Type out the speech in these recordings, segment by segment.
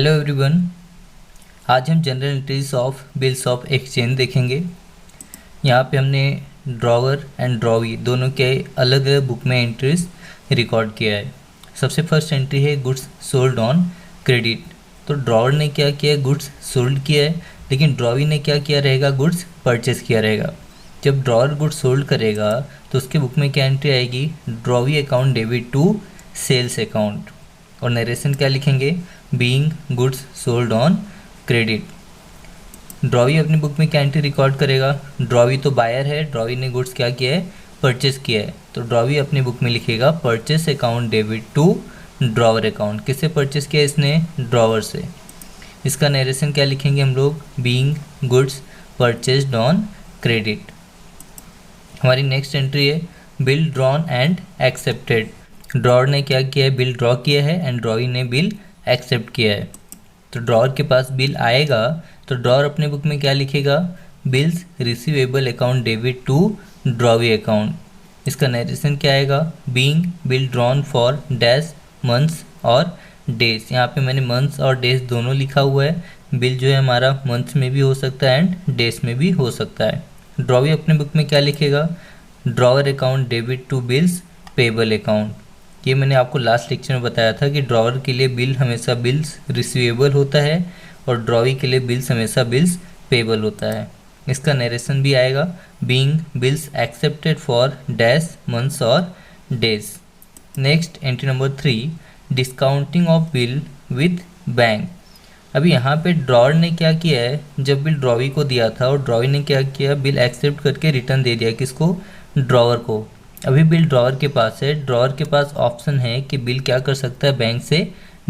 Hello everyone. आज हम general entries of bills of exchange देखेंगे। यहाँ पे हमने ड्रॉवर एंड ड्रॉवी दोनों के अलग अलग बुक में एंट्रीज रिकॉर्ड किया है। सबसे फर्स्ट एंट्री है गुड्स सोल्ड ऑन क्रेडिट। तो ड्रॉवर ने क्या किया है, गुड्स सोल्ड किया है, लेकिन ड्रॉवी ने क्या किया रहेगा, गुड्स परचेस किया रहेगा। जब ड्रॉवर गुड्स सोल्ड करेगा तो उसके बुक में क्या एंट्री आएगी, drawee account debit to sales account. और नरेशन क्या लिखेंगे, being goods sold on credit. Drawee अपनी बुक में क्या एंट्री रिकॉर्ड करेगा, ड्रॉवी तो बायर है, ड्रॉवी ने गुड्स क्या किया है, परचेस किया है, तो ड्रॉवी अपनी बुक में लिखेगा purchase account debit to drawer account. किससे परचेस किया इसने, ड्रॉवर से। इसका नरेशन क्या लिखेंगे हम लोग, being goods purchased on credit. हमारी नेक्स्ट एंट्री है bill drawn and accepted. Drawer ने क्या किया है, बिल ड्रॉ किया है एंड ड्रॉवी ने बिल एक्सेप्ट किया है। तो ड्रॉवर के पास बिल आएगा तो ड्रॉवर अपने बुक में क्या लिखेगा, bills receivable account debit to drawee account. इसका नरेशन क्या आएगा, being bill drawn for dash months और डेज। यहाँ पे मैंने मंथ्स और डेज दोनों लिखा हुआ है। बिल जो है हमारा मंथ्स में भी हो सकता है एंड डेज में भी हो सकता है। ड्रॉवी अपने बुक में क्या लिखेगा, drawer account debit to bills payable account. ये मैंने आपको लास्ट लेक्चर में बताया था कि ड्रॉवर के लिए बिल हमेशा बिल्स रिसीवेबल होता है और ड्रॉवी के लिए बिल्स हमेशा बिल्स पेबल होता है। इसका नरेशन भी आएगा, being bills accepted for dash months और days. Next entry number 3, discounting of bill with bank. अभी यहाँ पे ड्रॉवर ने क्या किया है, जब बिल ड्रॉवी को दिया था और ड्रॉवी ने क्या किया, बिल एक्सेप्ट करके रिटर्न दे दिया किसको, ड्रॉवर को। अभी बिल ड्रॉवर के पास है, ड्रॉवर के पास ऑप्शन है कि बिल क्या कर सकता है, बैंक से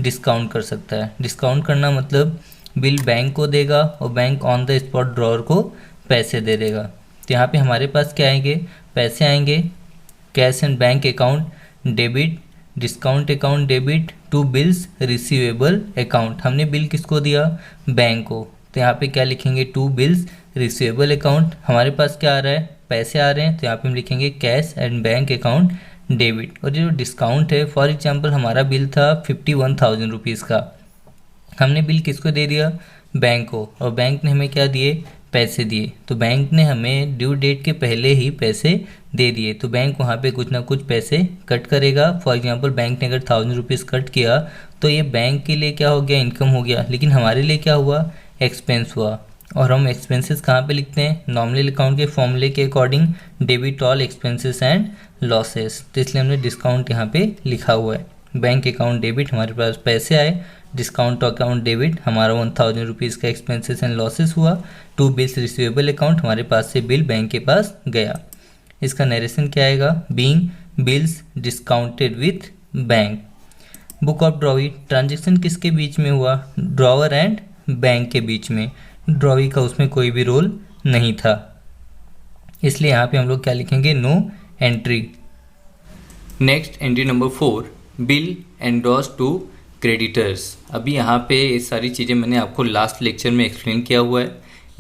डिस्काउंट कर सकता है। डिस्काउंट करना मतलब बिल बैंक को देगा और bank on the spot drawer को पैसे दे देगा। तो यहाँ पे हमारे पास क्या आएंगे, पैसे आएंगे, cash and bank account debit, discount account debit to bills receivable account. हमने बिल किसको दिया, बैंक को, तो यहाँ पे क्या लिखेंगे, टू बिल्स रिसीवेबल अकाउंट। हमारे पास क्या आ रहा है, पैसे आ रहे हैं, तो यहाँ पे हम लिखेंगे cash and bank account debit. और ये जो डिस्काउंट है, फॉर एग्जांपल हमारा बिल था 51,000 रुपीज़ का, हमने बिल किसको दे दिया, बैंक को, और बैंक ने हमें क्या दिए, पैसे दिए। तो बैंक ने हमें ड्यू डेट के पहले ही पैसे दे दिए, तो बैंक वहाँ पे कुछ ना कुछ पैसे कट करेगा। फॉर एग्जांपल बैंक ने अगर 1,000 रुपीज़ कट किया तो ये बैंक के लिए क्या हो गया, इनकम हो गया, लेकिन हमारे लिए क्या हुआ, एक्सपेंस हुआ। और हम एक्सपेंसेस कहाँ पे लिखते हैं, नॉमिनल अकाउंट के फॉर्मूले के according, debit all expenses and losses. तो इसलिए हमने डिस्काउंट यहाँ पे लिखा हुआ है। बैंक अकाउंट डेबिट, हमारे पास पैसे आए, डिस्काउंट अकाउंट डेबिट, हमारा 1,000 रुपीज़ का एक्सपेंसेस एंड लॉसेस हुआ। टू बिल्स रिसीवेबल अकाउंट, हमारे पास से बिल बैंक के पास गया। इसका नरेशन क्या आएगा, being bills discounted with bank. Book of drawee, transaction किसके बीच में हुआ, ड्रॉवर एंड बैंक के बीच में। ड्रॉवी का उसमें कोई भी रोल नहीं था, इसलिए यहाँ पे हम लोग क्या लिखेंगे, no entry. Next entry number 4, bill endorse to creditors. अभी यहाँ पे ये सारी चीज़ें मैंने आपको लास्ट लेक्चर में एक्सप्लेन किया हुआ है।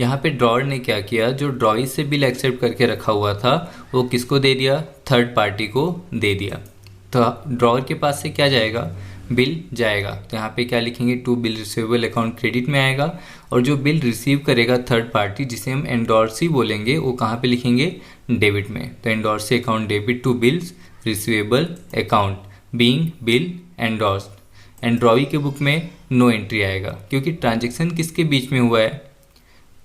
यहाँ पे ड्रॉवर ने क्या किया, जो ड्रॉवी से बिल एक्सेप्ट करके रखा हुआ था वो किसको दे दिया, थर्ड पार्टी को दे दिया। तो ड्रॉवर के पास से क्या जाएगा, बिल जाएगा, तो यहाँ पे क्या लिखेंगे, to bill receivable account credit में आएगा। और जो बिल रिसीव करेगा थर्ड पार्टी, जिसे हम एंडोर्सी बोलेंगे, वो कहाँ पे लिखेंगे, डेबिट में। तो endorsee account debit to bills receivable account being bill endorsed. And drawee के बुक में नो एंट्री आएगा, क्योंकि ट्रांजेक्शन किसके बीच में हुआ है,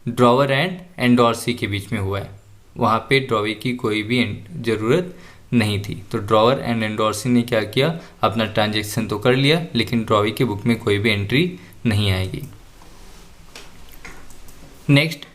ड्रॉवर एंड एंडोर्सी के बीच में हुआ है, वहाँ पे ड्रॉवी की कोई भी ज़रूरत नहीं थी। तो ड्रॉवर एंड एंडोर्सी ने क्या किया, अपना ट्रांजेक्शन तो कर लिया, लेकिन ड्रॉवी के बुक में कोई भी एंट्री नहीं आएगी। Next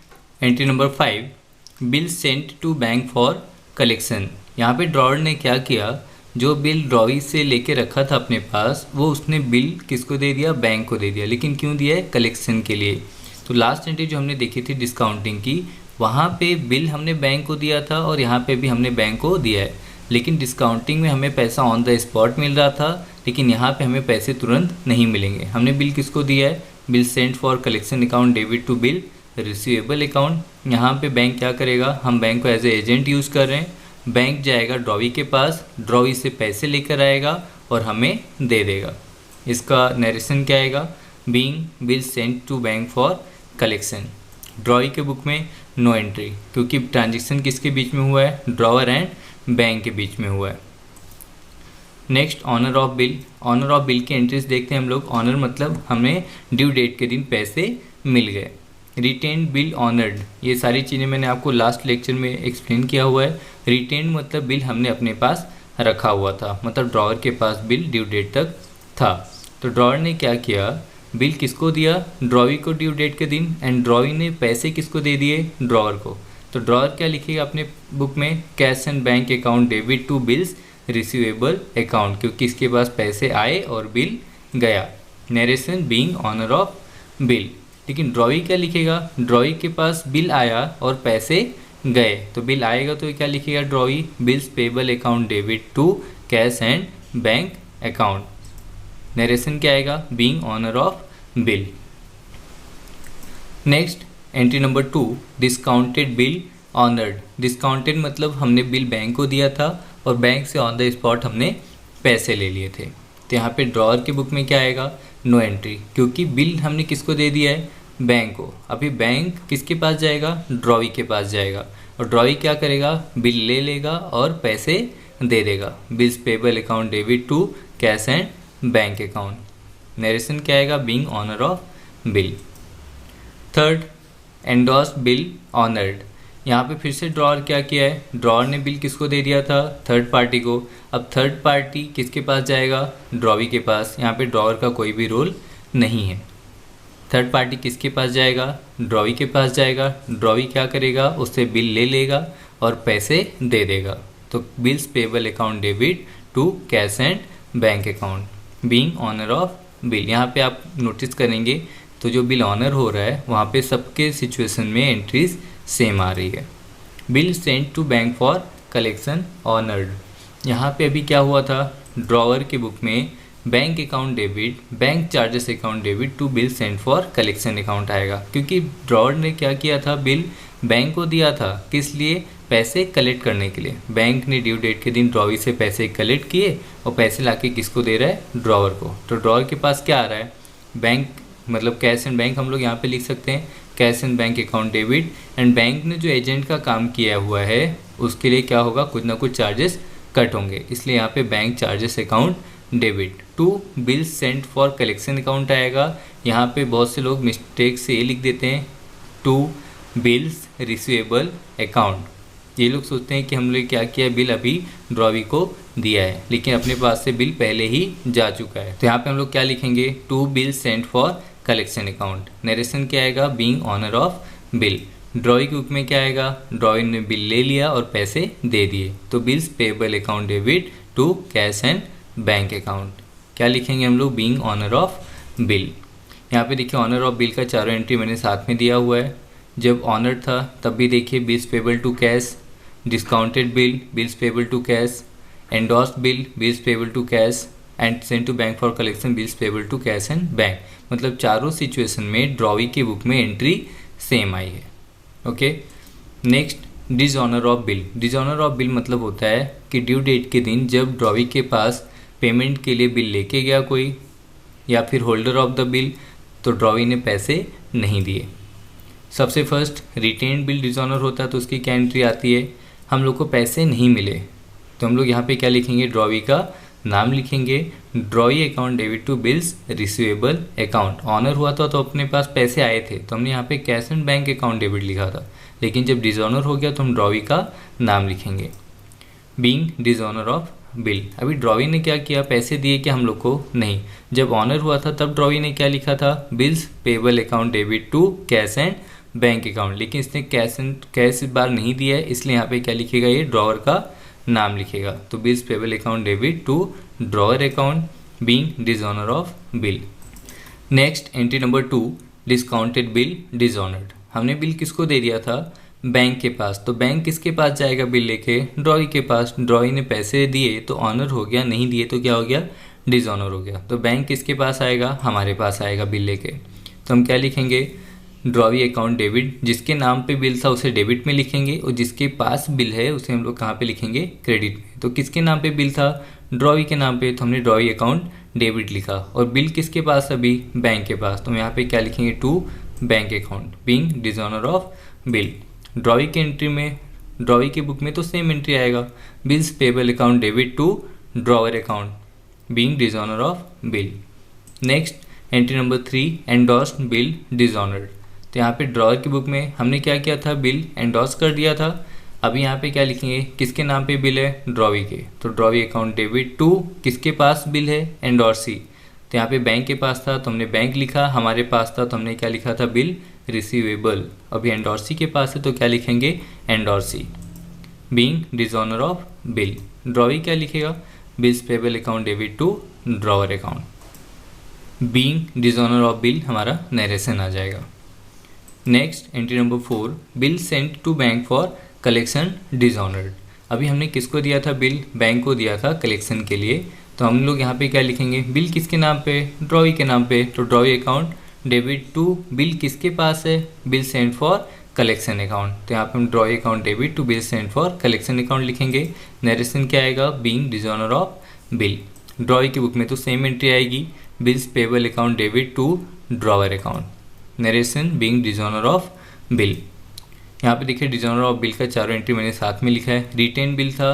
entry number 5, bill sent to bank for collection. यहाँ पे ड्रॉवर ने क्या किया, जो बिल ड्रॉवी से लेके रखा था अपने पास, वो उसने बिल किसको दे दिया, बैंक को दे दिया। लेकिन क्यों दिया है, कलेक्शन के लिए। तो लास्ट एंट्री जो हमने देखी थी डिस्काउंटिंग की, वहाँ पे बिल हमने बैंक को दिया था और यहाँ पे भी हमने बैंक को दिया है, लेकिन डिस्काउंटिंग में हमें पैसा ऑन द स्पॉट मिल रहा था, लेकिन यहाँ पे हमें पैसे तुरंत नहीं मिलेंगे। हमने बिल किसको दिया है, bill sent for collection account debit to bill receivable account. यहाँ पे बैंक क्या करेगा, हम बैंक को एज ए एजेंट यूज़ कर रहे हैं, बैंक जाएगा ड्रॉवी के पास, ड्रॉवी से पैसे लेकर आएगा और हमें दे देगा। इसका नरेशन क्या आएगा, being bill sent to bank for collection. Drawee के बुक में नो एंट्री, क्योंकि ट्रांजेक्शन किसके बीच में हुआ है, ड्रॉवर एंड बैंक के बीच में हुआ है। Next honour of bill. Honour of bill की एंट्रीज देखते हैं हम लोग। ऑनर मतलब हमें ड्यू डेट के दिन पैसे मिल गए। रिटेन्ड बिल ऑनर्ड, ये सारी चीज़ें मैंने आपको लास्ट लेक्चर में एक्सप्लेन किया हुआ है। रिटेन्ड मतलब बिल हमने अपने पास रखा हुआ था, मतलब ड्रॉवर के पास बिल ड्यू डेट तक था। तो ड्रॉवर ने क्या किया, बिल किसको दिया, ड्रॉवी को ड्यू डेट के दिन, एंड ड्रॉवी ने पैसे किसको दे दिए, ड्रॉवर को। तो ड्रॉवर क्या लिखेगा अपने बुक में, cash and bank account debit to bills receivable account, क्योंकि इसके पास पैसे आए और बिल गया। Narration being honour of bill. लेकिन ड्रॉवी क्या लिखेगा, ड्रॉवी के पास बिल आया और पैसे गए, तो बिल आएगा तो क्या लिखेगा drawee, bills payable account debit to cash and bank account. Narration क्या आएगा, being honour of bill. Next entry number 2, discounted bill honoured. Discounted मतलब हमने बिल बैंक को दिया था और बैंक से ऑन द स्पॉट हमने पैसे ले लिए थे। तो यहाँ पे ड्रॉवर की बुक में क्या आएगा, नो एंट्री, क्योंकि बिल हमने किसको दे दिया है, बैंक को। अभी बैंक किसके पास जाएगा, ड्रॉवी के पास जाएगा, और ड्रॉवी क्या करेगा, बिल ले लेगा और पैसे दे देगा। Bills payable account debit to cash and bank account. Narration क्या आएगा, being honour of bill. Third, endorsed bill honoured. यहाँ पे फिर से ड्रॉवर क्या किया है, ड्रॉवर ने बिल किसको दे दिया था, थर्ड पार्टी को। अब थर्ड पार्टी किसके पास जाएगा, ड्रॉवी के पास। यहाँ पे ड्रॉवर का कोई भी रोल नहीं है। थर्ड पार्टी किसके पास जाएगा, ड्रॉवी के पास जाएगा। ड्रॉवी क्या करेगा, उससे बिल ले लेगा और पैसे दे देगा। तो bills payable account debit to cash and bank account, being honour of bill. यहाँ पे आप नोटिस करेंगे तो जो बिल ऑनर हो रहा है वहाँ पे सबके सिचुएशन में एंट्रीज सेम आ रही है। Bill sent to bank for collection honoured. यहाँ पे अभी क्या हुआ था, ड्रॉवर की बुक में bank account debit, bank charges account debit to bill sent for collection account आएगा, क्योंकि ड्रॉवर ने क्या किया था, बिल बैंक को दिया था, किस लिए, पैसे कलेक्ट करने के लिए। बैंक ने ड्यू डेट के दिन ड्रॉवी से पैसे कलेक्ट किए और पैसे लाके किसको दे रहा है, ड्रॉवर को। तो ड्रॉवर के पास क्या आ रहा है, बैंक मतलब कैश एंड बैंक हम लोग यहाँ पे लिख सकते हैं, cash and bank account debit. And bank ने जो एजेंट का काम किया हुआ है उसके लिए क्या होगा, कुछ ना कुछ चार्जेस कट होंगे, इसलिए यहाँ पे bank charges account debit to bill sent for collection account आएगा। यहाँ पे बहुत से लोग मिस्टेक से ये लिख देते हैं, टू बिल्स रिसीवेबल अकाउंट। ये लोग सोचते हैं कि हम लोग क्या किया, बिल अभी ड्रॉवी को दिया है, लेकिन अपने पास से बिल पहले ही जा चुका है। तो यहाँ पे हम लोग क्या लिखेंगे, to bill sent for collection account. Narration क्या आएगा, being honour of bill. Drawee के बुक में क्या आएगा, ड्रॉई ने बिल ले लिया और पैसे दे दिए, तो bills payable account debit to cash and bank account. क्या लिखेंगे हम लोग, बीइंग ऑनर ऑफ बिल। यहाँ पे देखिए ऑनर ऑफ बिल का चारों एंट्री मैंने साथ में दिया हुआ है। जब ऑनर था तब भी देखिए bills payable to cash, discounted bill, bills payable to cash, endorsed bill, bills payable to cash, and sent to bank for collection, bills payable to cash and bank. मतलब चारों सिचुएशन में ड्रॉवी की book में entry same आई है। Okay, next dishonour of bill. Dishonour of bill मतलब होता है कि ड्यू डेट के दिन जब ड्रॉवी के पास पेमेंट के लिए बिल लेके गया कोई, या फिर होल्डर ऑफ द बिल, तो ड्रॉवी ने पैसे नहीं दिए। सबसे फर्स्ट रिटेन्ड बिल डिसऑनर होता है, तो उसकी क्या एंट्री आती है, हम लोग को पैसे नहीं मिले, तो हम लोग यहाँ पे क्या लिखेंगे, ड्रॉवी का नाम लिखेंगे, drawee account debit to bills receivable account. Honour हुआ था तो अपने पास पैसे आए थे, तो हमने यहाँ पे cash and bank account debit लिखा था, लेकिन जब डिसऑनर हो गया तो हम ड्रॉवी का नाम लिखेंगे, बीइंग डिसऑनर ऑफ बिल। अभी ड्रॉवी ने क्या किया, पैसे दिए क्या हम लोग को, नहीं। जब ऑनर हुआ था तब ड्रॉवी ने क्या लिखा था, bills payable account debit to cash and bank account, लेकिन इसने कैश इस बार नहीं दिया है, इसलिए यहाँ पे क्या लिखेगा, ये ड्रॉवर का नाम लिखेगा। तो bills payable account debit to drawer account, being dishonour of bill. Next entry number 2, discounted bill dishonoured. हमने बिल किसको दे दिया था, बैंक के पास, तो बैंक किसके पास जाएगा बिल लेके, ड्रॉई के पास। ड्रॉई ने पैसे दिए तो ऑनर हो गया, नहीं दिए तो क्या हो गया, डिसऑनर हो गया। तो बैंक किसके पास आएगा, हमारे पास आएगा बिल लेके। तो हम क्या लिखेंगे, ड्रॉवी अकाउंट डेबिट, जिसके नाम पे बिल था उसे डेबिट में लिखेंगे, और जिसके पास बिल है उसे हम लोग कहाँ पे लिखेंगे, क्रेडिट में। तो किसके नाम पे बिल था, ड्रॉवी के नाम पे, तो हमने ड्रॉवी अकाउंट डेबिट लिखा और बिल किसके पास अभी, बैंक के पास, तो हम यहाँ पे क्या लिखेंगे, to bank account being dishonour of bill. Drawee की एंट्री में, ड्रॉवी की बुक में तो सेम एंट्री आएगा, bills payable account debit to drawer account being dishonour of bill. Next entry number 3, endorsed bill dishonoured. तो यहाँ पे ड्रॉवर की बुक में हमने क्या किया था, बिल एंडोर्स कर दिया था। अभी यहाँ पे क्या लिखेंगे, किसके नाम पे बिल है, ड्रॉवी के, तो ड्रॉवी अकाउंट डेबिट टू किसके पास बिल है, एंडोर्सी। तो यहाँ पे बैंक के पास था तो हमने बैंक लिखा, हमारे पास था तो हमने क्या लिखा था, बिल रिसीवेबल। अभी एंडोर्सी के पास है तो क्या लिखेंगे, endorsee being dishonour of bill. Drawee क्या लिखेगा, bills payable account debit to drawer account being dishonour of bill, हमारा नरेशन आ जाएगा। Next entry number 4, bill sent to bank for collection dishonoured. अभी हमने किसको दिया था, बिल बैंक को दिया था कलेक्शन के लिए, तो हम लोग यहाँ पे क्या लिखेंगे, बिल किसके नाम पे, ड्रॉवी के नाम पे, तो drawee account debit to bill किसके पास है, bill sent for collection account. तो यहाँ पे हम drawee account debit to bill sent for collection account लिखेंगे। नरेशन क्या आएगा, being dishonour of bill. Drawee की बुक में तो सेम एंट्री आएगी, bills payable account debit to drawer account, narration being dishonour of bill. यहाँ पे देखिए डिजोनर ऑफ बिल का चारों एंट्री मैंने साथ में लिखा है। रिटेन बिल था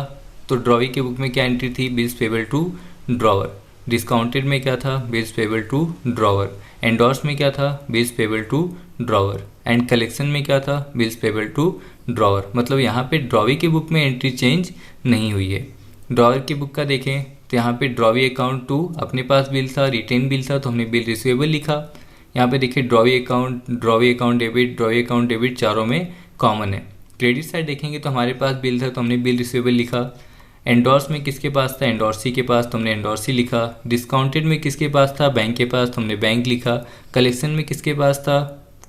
तो ड्रॉवी के बुक में क्या एंट्री थी, bills payable to drawer. Discounted में क्या था, bills payable to drawer. Endorse में क्या था, bills payable to drawer. And collection में क्या था, बिल्स पेबल टू ड्रॉवर। मतलब यहाँ पे ड्रॉवी की बुक में एंट्री चेंज नहीं हुई है। ड्रॉवर की बुक का देखें तो यहाँ पे ड्रॉवी अकाउंट टू अपने पास बिल था, रिटेन बिल था तो हमने बिल रिसीवेबल लिखा। यहाँ पे देखिए ड्रॉवी अकाउंट डेबिट चारों में कॉमन है। क्रेडिट साइड देखेंगे तो हमारे पास बिल था तो हमने बिल रिसीवेबल लिखा। एंडोर्स में किसके पास था, एंडोर्सी के पास, तो हमने एंडोर्सी लिखा। डिस्काउंटेड में किसके पास था, बैंक के पास, तो हमने बैंक लिखा। कलेक्शन में किसके पास था,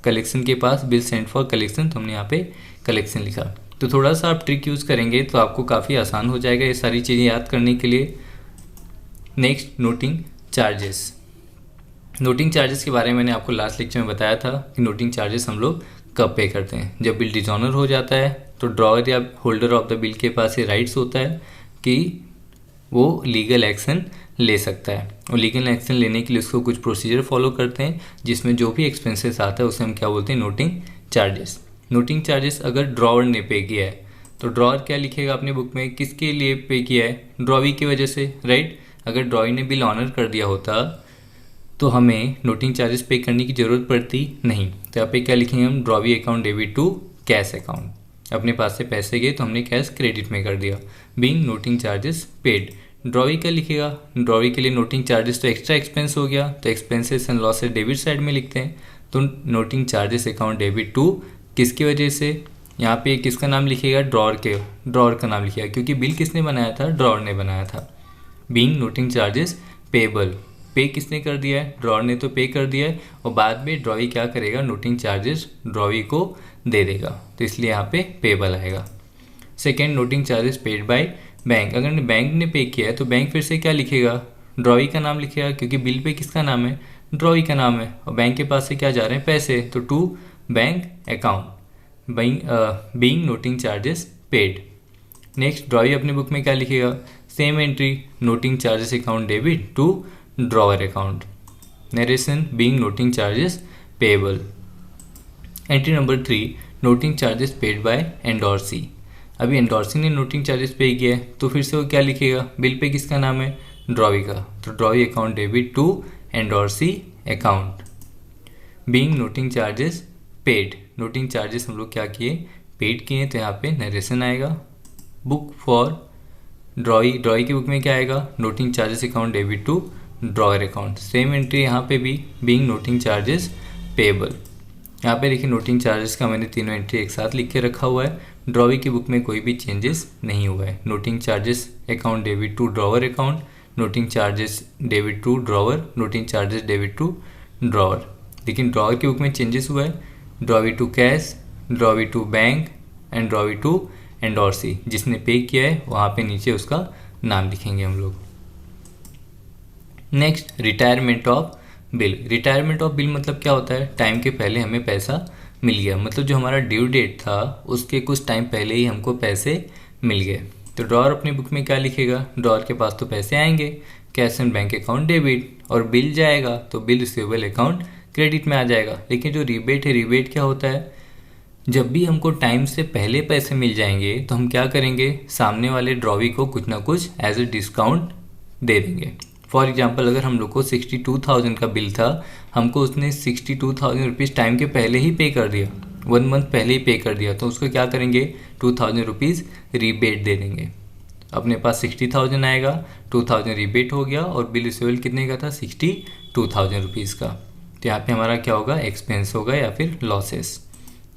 कलेक्शन के पास, बिल सेंट फॉर कलेक्शन, तो हमने यहाँ पे कलेक्शन लिखा। तो थोड़ा सा आप ट्रिक यूज़ करेंगे तो आपको काफ़ी आसान हो जाएगा ये सारी चीज़ें याद करने के लिए। Next noting charges. Noting charges के बारे में मैंने आपको लास्ट लेक्चर में बताया था कि नोटिंग चार्जेस हम लोग कब पे करते हैं, जब बिल डिजोनर हो जाता है तो ड्रॉवर या होल्डर ऑफ द बिल के पास ये राइट्स होता है कि वो लीगल एक्शन ले सकता है। और लीगल एक्शन लेने के लिए उसको कुछ प्रोसीजर फॉलो करते हैं जिसमें जो भी एक्सपेंसेस आता है उसे हम क्या बोलते हैं, नोटिंग चार्जेस। नोटिंग चार्जेस अगर ड्रॉवर ने पे किया है तो ड्रॉवर क्या लिखेगा अपनी बुक में, किसके लिए पे किया है, ड्रॉवी की वजह से, राइट। अगर ड्रॉवी ने बिल ऑनर कर दिया होता तो हमें नोटिंग चार्जेस पे करने की ज़रूरत पड़ती नहीं। तो यहाँ पे क्या लिखेंगे हम, drawee account debit to cash account. अपने पास से पैसे गए तो हमने कैश क्रेडिट में कर दिया, being noting charges paid. Drawee क्या लिखेगा, ड्रॉवी के लिए नोटिंग चार्जेस तो एक्स्ट्रा एक्सपेंस हो गया, तो expenses and losses debit side में लिखते हैं। तो noting charges account debit to किसकी वजह से, यहाँ पे किसका नाम लिखेगा, ड्रॉवर का नाम लिखेगा क्योंकि बिल किसने बनाया था, ड्रॉवर ने बनाया था। बीइंग नोटिंग चार्जेस पेबल, पे किसने कर दिया है, ड्रॉवर ने तो पे कर दिया है और बाद में ड्रॉवी क्या करेगा, नोटिंग चार्जेस ड्रॉवी को दे देगा, तो इसलिए यहाँ पे पेबल आएगा। Second, noting charges paid by bank. अगर बैंक ने पे किया है तो बैंक फिर से क्या लिखेगा, ड्रॉवी का नाम लिखेगा क्योंकि बिल पे किसका नाम है, ड्रॉवी का नाम है और बैंक के पास से क्या जा रहे हैं, पैसे, तो to bank account being noting charges paid. Next, drawee अपनी बुक में क्या लिखेगा, same entry, noting charges account debit to drawer account, narration being noting charges payable. Entry number 3, noting charges paid by endorsee. अभी endorsee ने noting charges pay किया है तो फिर से वो क्या लिखेगा, बिल पे किसका नाम है, ड्रॉवी का, तो drawee account debit to endorsee account being noting charges paid. Noting charges हम लोग क्या किए, पेड किए, तो यहाँ पे नरेशन आएगा। बुक फॉर ड्रॉवी की बुक में क्या आएगा, noting charges account debit to drawer account, same entry यहाँ पे भी, बीइंग नोटिंग चार्जेस पेबल। यहाँ पे देखिए नोटिंग चार्जेस का मैंने तीनों एंट्री एक साथ लिख के रखा हुआ है। ड्रॉवी की बुक में कोई भी चेंजेस नहीं हुआ है। Noting charges account debit to drawer account, noting charges debit to drawer, noting charges debit to drawer. लेकिन ड्रॉवर की बुक में चेंजेस हुआ है, drawee to cash, drawee to bank and drawee to endorsee. जिसने pay किया है वहाँ पे नीचे उसका नाम लिखेंगे हम लोग। Next, retirement of bill. Retirement of bill मतलब क्या होता है, टाइम के पहले हमें पैसा मिल गया, मतलब जो हमारा ड्यू डेट था उसके कुछ टाइम पहले ही हमको पैसे मिल गए। तो ड्रॉवर अपनी बुक में क्या लिखेगा, ड्रॉवर के पास तो पैसे आएंगे, cash and bank account debit, और बिल जाएगा तो बिल रिसीवेबल अकाउंट क्रेडिट में आ जाएगा। लेकिन जो रिबेट है, रिबेट क्या होता है, जब भी हमको टाइम से पहले पैसे मिल जाएंगे तो हम क्या करेंगे, सामने वाले ड्रॉवी को कुछ ना कुछ एज ए डिस्काउंट दे देंगे। फॉर एग्जाम्पल, अगर हम लोग को 62,000 का बिल था, हमको उसने 62,000 रुपीज़ टाइम के पहले ही पे कर दिया, 1 मंथ पहले ही पे कर दिया, तो उसको क्या करेंगे, 2,000 रुपीज़ रिबेट दे देंगे। अपने पास 60,000 आएगा, 2,000 रिबेट हो गया और बिल रिसीवेबल कितने का था, 62,000 रुपीज़ का। तो यहाँ पे हमारा क्या होगा, एक्सपेंस होगा या फिर लॉसेस।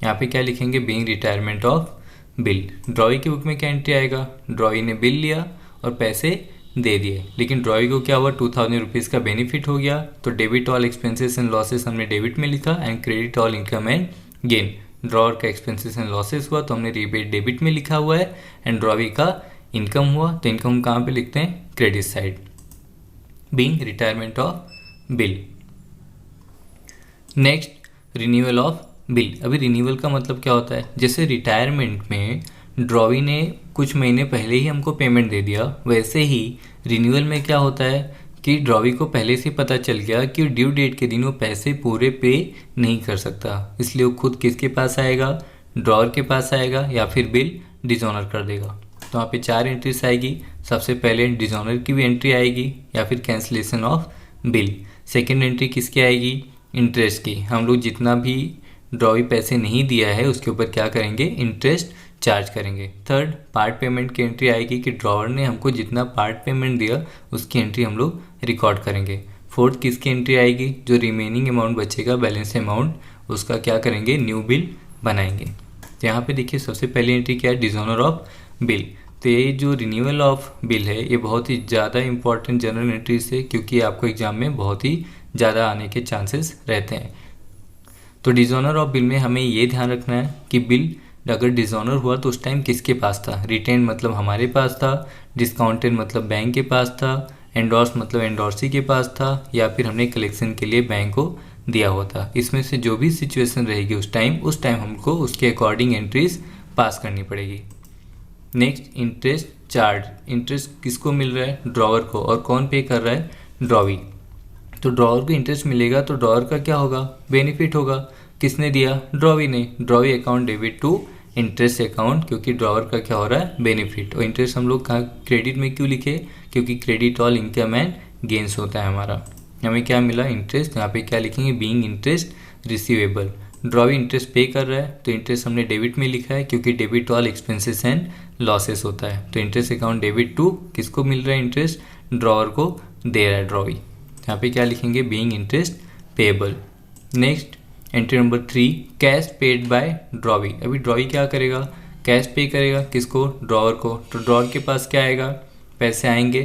यहाँ पे क्या लिखेंगे, being retirement of bill. Drawee की बुक में क्या एंट्री आएगा, ड्रॉवी ने बिल लिया और पैसे दे दिए, लेकिन ड्रॉवी को क्या हुआ, 2,000 रुपीज़ का बेनिफिट हो गया, तो debit all expenses and losses हमने डेबिट में लिखा and credit all income and gain. Drawer का एक्सपेंसेस एंड लॉसेस हुआ तो हमने रिबेट डेबिट में लिखा हुआ है, एंड ड्रॉवी का इनकम हुआ तो इनकम कहाँ पे लिखते हैं, credit side. Being retirement of bill. Next, renewal of bill. अभी रिन्यूअल का मतलब क्या होता है, जैसे रिटायरमेंट में ड्रॉवी ने कुछ महीने पहले ही हमको पेमेंट दे दिया, वैसे ही रिन्यूअल में क्या होता है कि ड्रॉवी को पहले से पता चल गया कि ड्यू डेट के दिन वो पैसे पूरे पे नहीं कर सकता, इसलिए वो खुद किसके पास आएगा, ड्रॉवर के पास आएगा या फिर बिल डिसऑनर कर देगा। तो वहाँ पे 4 एंट्रीज आएगी। सबसे पहले डिसऑनर की भी एंट्री आएगी या फिर cancellation of bill. Second entry किसकी आएगी, इंटरेस्ट की। हम लोग जितना भी ड्रॉवी पैसे नहीं दिया है उसके ऊपर क्या करेंगे, इंटरेस्ट चार्ज करेंगे। थर्ड, पार्ट पेमेंट की एंट्री आएगी कि ड्रॉवर ने हमको जितना पार्ट पेमेंट दिया उसकी एंट्री हम लोग रिकॉर्ड करेंगे। फोर्थ, किसकी एंट्री आएगी, जो रिमेनिंग अमाउंट बचेगा, बैलेंस अमाउंट, उसका क्या करेंगे, न्यू बिल बनाएंगे। तो यहाँ पे देखिए सबसे पहली एंट्री क्या है, डिसऑनर ऑफ बिल। तो ये जो रिन्यूअल ऑफ बिल है ये बहुत ही ज़्यादा इंपॉर्टेंट जनरल एंट्री से, क्योंकि आपको एग्जाम में बहुत ही ज़्यादा आने के चांसेस रहते हैं। तो डिसऑनर ऑफ बिल में हमें ये ध्यान रखना है कि बिल अगर डिसऑनर हुआ तो उस टाइम किसके पास था, रिटेन मतलब हमारे पास था, डिस्काउंटेड मतलब बैंक के पास था, एंडोर्स मतलब एंडोर्सी के पास था, या फिर हमने कलेक्शन के लिए बैंक को दिया हुआ था। इसमें से जो भी सिचुएशन रहेगी उस टाइम हमको उसके अकॉर्डिंग एंट्रीज पास करनी पड़ेगी। Next, interest charge. इंटरेस्ट किसको मिल रहा है, ड्रॉवर को, और कौन पे कर रहा है, ड्रॉवी। तो ड्रॉवर को इंटरेस्ट मिलेगा तो ड्रॉवर का क्या होगा, बेनिफिट होगा। किसने दिया, ड्रॉवी ने। Drawee account debit to interest account, क्योंकि ड्रॉवर का क्या हो रहा है, बेनिफिट। और इंटरेस्ट हम लोग कहाँ क्रेडिट में क्यों लिखे, क्योंकि credit all income and gains होता है हमारा। हमें क्या मिला, इंटरेस्ट। यहाँ पे क्या लिखेंगे, being interest receivable. Drawee interest पे कर रहा है तो इंटरेस्ट हमने डेबिट में लिखा है, क्योंकि debit all expenses and losses होता है। तो इंटरेस्ट अकाउंट डेबिट टू, किसको मिल रहा है इंटरेस्ट, ड्रॉवर को दे रहा है ड्रॉवी। यहाँ पे क्या लिखेंगे, being interest payable. Next, entry number 3, cash paid by drawee. अभी ड्रॉवी क्या करेगा, कैश पे करेगा, किसको, ड्रॉवर को। तो ड्रॉवर के पास क्या आएगा, पैसे आएंगे,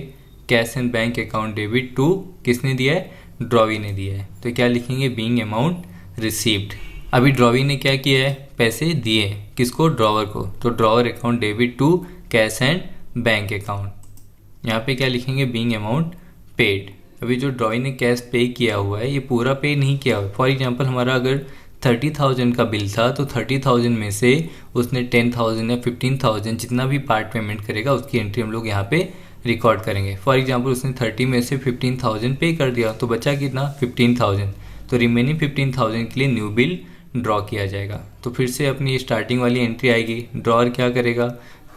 cash and bank account debit to, किसने दिया है, ड्रॉवी ने दिया है। तो क्या लिखेंगे, बीइंग अमाउंट रिसीव्ड। अभी ड्रॉवी ने क्या किया है, पैसे दिए, किसको, ड्रॉवर को। तो drawer account debit to cash and bank account. यहाँ पे क्या लिखेंगे, बीइंग अमाउंट पेड। अभी जो ड्रॉवी ने कैश पे किया हुआ है ये पूरा पे नहीं किया हुआ है। फॉर एग्जांपल हमारा अगर 30,000 का बिल था तो 30,000 में से उसने 10,000 या 15,000 जितना भी पार्ट पेमेंट करेगा उसकी एंट्री हम लोग यहाँ पे रिकॉर्ड करेंगे। फॉर एग्जांपल उसने 30 में से 15,000 पे कर दिया तो बचा कितना, 15,000। तो रिमेनिंग 15,000 के लिए न्यू बिल ड्रॉ किया जाएगा। तो फिर से अपनी स्टार्टिंग वाली एंट्री आएगी, ड्रॉअर क्या करेगा,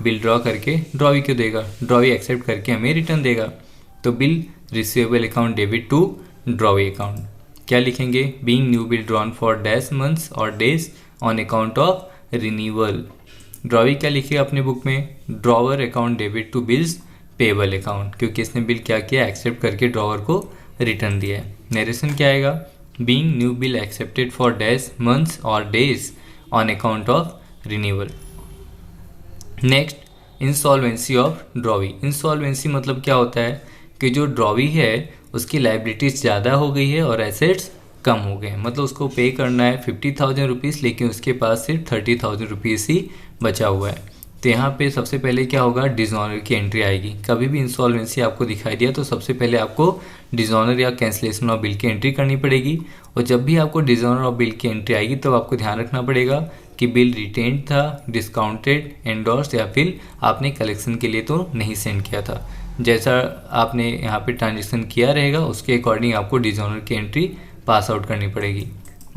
बिल ड्रॉ करके ड्रॉवी को देगा, ड्रॉवी एक्सेप्ट करके हमें रिटर्न देगा। तो bill receivable account debit to drawee account. क्या लिखेंगे, being new bill drawn for dash months और days on account of renewal. Drawee क्या लिखेगा अपने बुक में, drawer account debit to bills payable account, क्योंकि इसने बिल क्या किया, एक्सेप्ट करके ड्रॉवर को रिटर्न दिया है। नरेशन क्या आएगा, being new bill accepted for dash months और days on account of renewal. Next, insolvency of drawee. Insolvency मतलब क्या होता है कि जो ड्रॉवी है उसकी लाइबिलिटीज ज़्यादा हो गई है और एसेट्स कम हो गए हैं। मतलब उसको पे करना है 50,000 रुपीज़, लेकिन उसके पास सिर्फ 30,000 रुपीज़ ही बचा हुआ है। तो यहाँ पे सबसे पहले क्या होगा, डिसऑनर की एंट्री आएगी। कभी भी इंसॉल्वेंसी आपको दिखाई दिया तो सबसे पहले आपको डिसऑनर या कैंसिलेशन ऑफ बिल की एंट्री करनी पड़ेगी। और जब भी आपको डिसऑनर ऑफ बिल की एंट्री आएगी तो आपको ध्यान रखना पड़ेगा कि बिल रिटेन्ड था, डिस्काउंटेड, एंडोर्स, या फिर आपने कलेक्शन के लिए तो नहीं सेंड किया था। जैसा आपने यहाँ पे ट्रांजेक्शन किया रहेगा उसके अकॉर्डिंग आपको डिसऑनर की एंट्री पास आउट करनी पड़ेगी।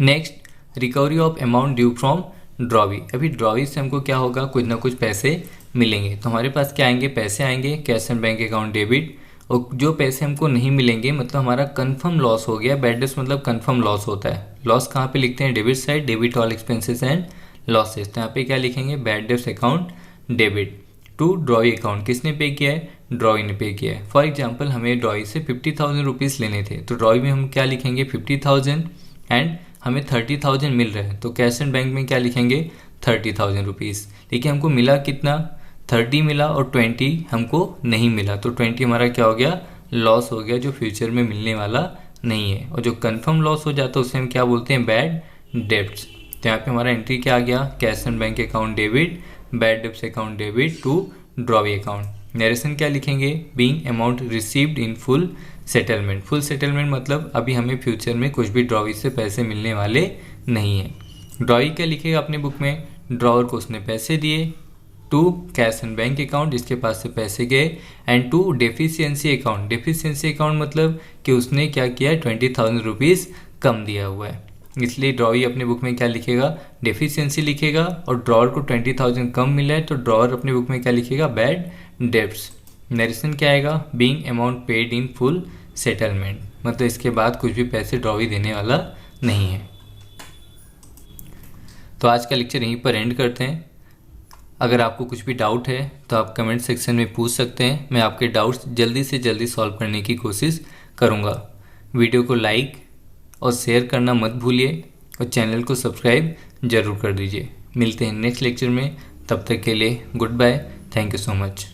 Next, recovery of amount due from drawee. अभी ड्रॉवी से हमको क्या होगा, कुछ ना कुछ पैसे मिलेंगे। तो हमारे पास क्या आएंगे, पैसे आएंगे, cash and bank account debit. और जो पैसे हमको नहीं मिलेंगे मतलब हमारा कंफर्म लॉस हो गया। बैड डेट्स मतलब कंफर्म लॉस होता है। लॉस कहाँ पे लिखते हैं, debit side, debit all expenses and losses. तो यहाँ पे क्या लिखेंगे, bad debts account debit to drawee account. किसने पे किया है, ड्रॉवी ने पे किया है। फॉर एग्जाम्पल हमें ड्रॉवी से 50,000 रुपीज़ लेने थे, तो ड्रॉवी में हम क्या लिखेंगे 50,000 एंड हमें 30,000 मिल रहे हैं, तो कैश एंड बैंक में क्या लिखेंगे 30,000 रुपीज़। देखिए हमको मिला कितना, 30 मिला और 20 हमको नहीं मिला, तो 20 हमारा क्या हो गया, लॉस हो गया, जो फ्यूचर में मिलने वाला नहीं है। और जो कंफर्म लॉस हो जाता है उसे हम क्या बोलते हैं, बैड डेब्ट्स। तो यहाँ पे हमारा एंट्री क्या आ गया, cash and bank account debit, bad debts account debit to drawee account. Narration क्या लिखेंगे, being amount received in full settlement. Full settlement मतलब अभी हमें फ्यूचर में कुछ भी ड्रॉवी से पैसे मिलने वाले नहीं है। ड्रॉवी क्या लिखेगा अपने बुक में, ड्रॉवर को उसने पैसे दिए, to cash and bank account जिसके पास से पैसे गए, and to deficiency account. Deficiency account मतलब कि उसने क्या किया, 20,000 रुपीज़ कम दिया हुआ है, इसलिए ड्रॉवी अपने बुक में क्या लिखेगा, डेफिशिएंसी लिखेगा। और ड्रॉवर को 20,000 कम मिला है तो ड्रॉवर अपने बुक में क्या लिखेगा, बैड डेब्ट्स। नरेशन क्या आएगा, being amount paid in full settlement, मतलब इसके बाद कुछ भी पैसे ड्रॉवी देने वाला नहीं है। तो आज का लेक्चर यहीं पर एंड करते हैं। अगर आपको कुछ भी डाउट है तो आप कमेंट सेक्शन में पूछ सकते हैं, मैं आपके डाउट्स जल्दी से जल्दी सॉल्व करने की कोशिश करूँगा। वीडियो को लाइक और शेयर करना मत भूलिए और चैनल को सब्सक्राइब जरूर कर दीजिए। मिलते हैं नेक्स्ट लेक्चर में, तब तक के लिए goodbye, thank you so much.